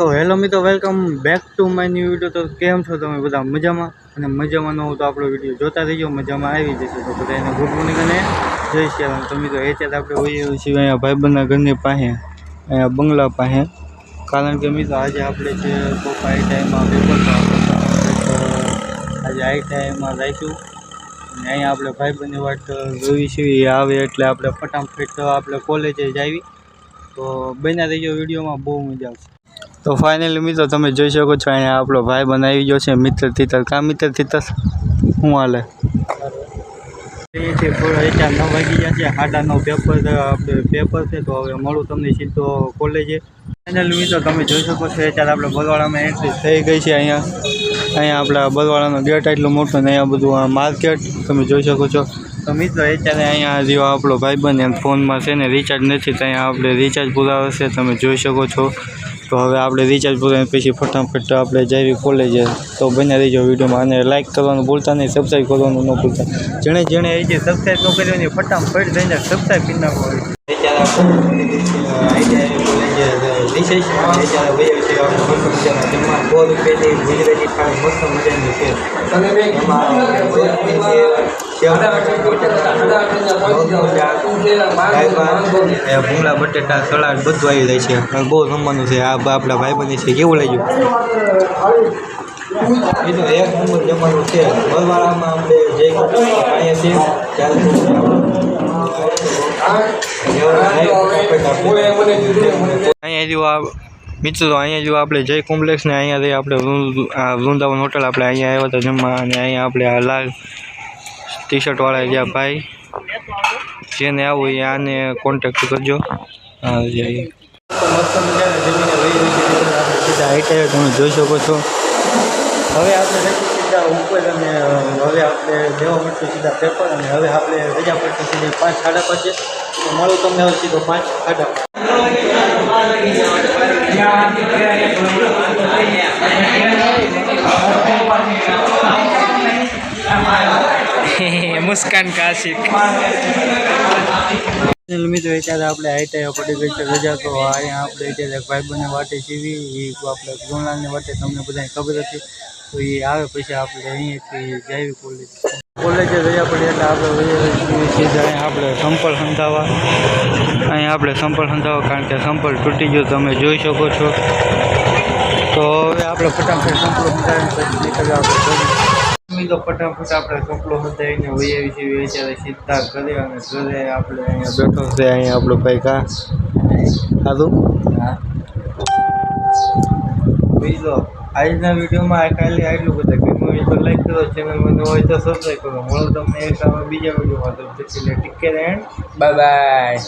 તો હેલો મિત્રો, welcome back to my new video. તો કેમ છો તમે બધા? મજામાં? અને મજામાં ન હોય તો આપણો વિડીયો જોતા રહીજો, મજામાં આવી જશે। તો બધાને ગુડ મોર્નિંગ અને જય શ્રી રામ। તો મિત્રો અત્યારે આપણે હોઈએ છીએ અહીંયા ભાઈબંધના ઘરની પાસે, અહીંયા બંગલા પાસે, કારણ કે મિત્રો આજે આપણે જે પપ્પા આઈ ટાઈમમાં પેપર આજે આઈ ટાઈમમાં રાખીશું અને અહીંયા આપણે ભાઈબંધની વાટ જોઈ છીએ, એ આવે એટલે આપણે ફટાફટ આપણે કોલેજે જ આવી। તો બન્યા રહીજો વિડીયોમાં, બહુ મજા આવશે। તો ફાઇનલી મિત્રો તમે જોઈ શકો છો, અહીંયા આપણો ભાઈ બનાવી ગયો છે મિત્ર તિતર। કા મિત્ર તિતર શું હાલે? અત્યારે 9 વાગી ગયા છે, 9:30 પેપર છે। તો હવે મળું તમને સીધો કોલેજે। ફાઇનલી મિત્રો તમે જોઈ શકો છો, અત્યારે આપણે બરવાળામાં એન્ટ્રી થઈ ગઈ છે। અહીંયા આપણા બરવાળાનો ગેટ એટલો મોટો ને અહીંયા બધું માર્કેટ તમે જોઈ શકો છો। તો મિત્રો અત્યારે અહીંયા જેવો આપણો ભાઈબંધ એમ ફોનમાં છે ને રિચાર્જ નથી, તો અહીંયા આપણે રિચાર્જ પુરાવે છે, તમે જોઈ શકો છો। તો હવે આપણે રિચાર્જ પુરાવીને પછી ફટાફટ આપણે જઈએ કોલેજે। તો બન્યા રહીજો વિડીયોમાં અને લાઇક કરવાનું ભૂલતા નહીં, સબસ્ક્રાઈબ કરવાનું ન ભૂલતા। જેણે એ જે સબસ્ક્રાઈબ ન કર્યો ને ફટાફટ જઈને સબસ્ક્રાઈબ કરી નાખો। ભૂંગળા બટેટા સલાડ બધું આવી જાય છે, બહુ જમવાનું છે। આ આપણા ભાઈબંધ છે, કેવું લાગ્યું? એ તો એક નંબર જમવાનું છે। બરવાળામાં આપણે જે અહીંયા જો મિત્રો અહીંયા જો આપણે જય કોમ્પ્લેક્સ ને અહીંયા આપણે વૃંદાવન હોટલ આપણે અહીંયા આવ્યા હતા જમવા, અને અહીંયા આપણે આ લાલ ટી શર્ટ વાળા જ્યાં ભાઈ જેને આવું એ આને કોન્ટેક્ટ કરજો। તમે જોઈ શકો છો। હવે આપણે સીધા ઉપર અને હવે આપણે દેવા મળશું સીધા પેપર, અને હવે આપણે રજા પડશે સીધી 5 સાડા 5। તો મળું તમને હવે સીધો 5 સાડા 5। મુસ્કાન કાશિક મિત્રો અત્યારે આપણે આઈટાઈ પડી ગઈ છે રજા। તો અહીંયા આપણે અત્યારે ભાઈબંધને વાટે સીવી, એ આપણે ગોલાલની વાટે તમને બધાને ખબર હતી। તો એ આવે પછી આપણે અહીંયાથી જઈએ કોલેજે રજા પડી એટલે આપણે સીધા અહીંયા આપણે સંપલ સંધાવા, અહીંયા આપણે સંપલ સંધાવા, કારણ કે સંપલ તૂટી ગયો તમે જોઈ શકો છો। તો હવે આપણે ફટાફટ સંપલો સંધાવીને પછી નીકળ્યા આપણે તો ફટાફટ આપણે સંપલો સંધાવીને વહી આવી છીએ અત્યારે સીધા ઘરે, અને ઘરે આપણે અહીંયા બેઠો છે અહીંયા આપણો ભાઈ કા સારું। હા બીજો આજના વિડીયોમાં ખાલી આટલું બધા ગમ્યું હોય તો લાઈક કરો, ચેનલમાં ન હોય તો સબસ્ક્રાઈબ કરો। મળો તમને એક બીજા વિડીયોમાં, તો take care and bye bye.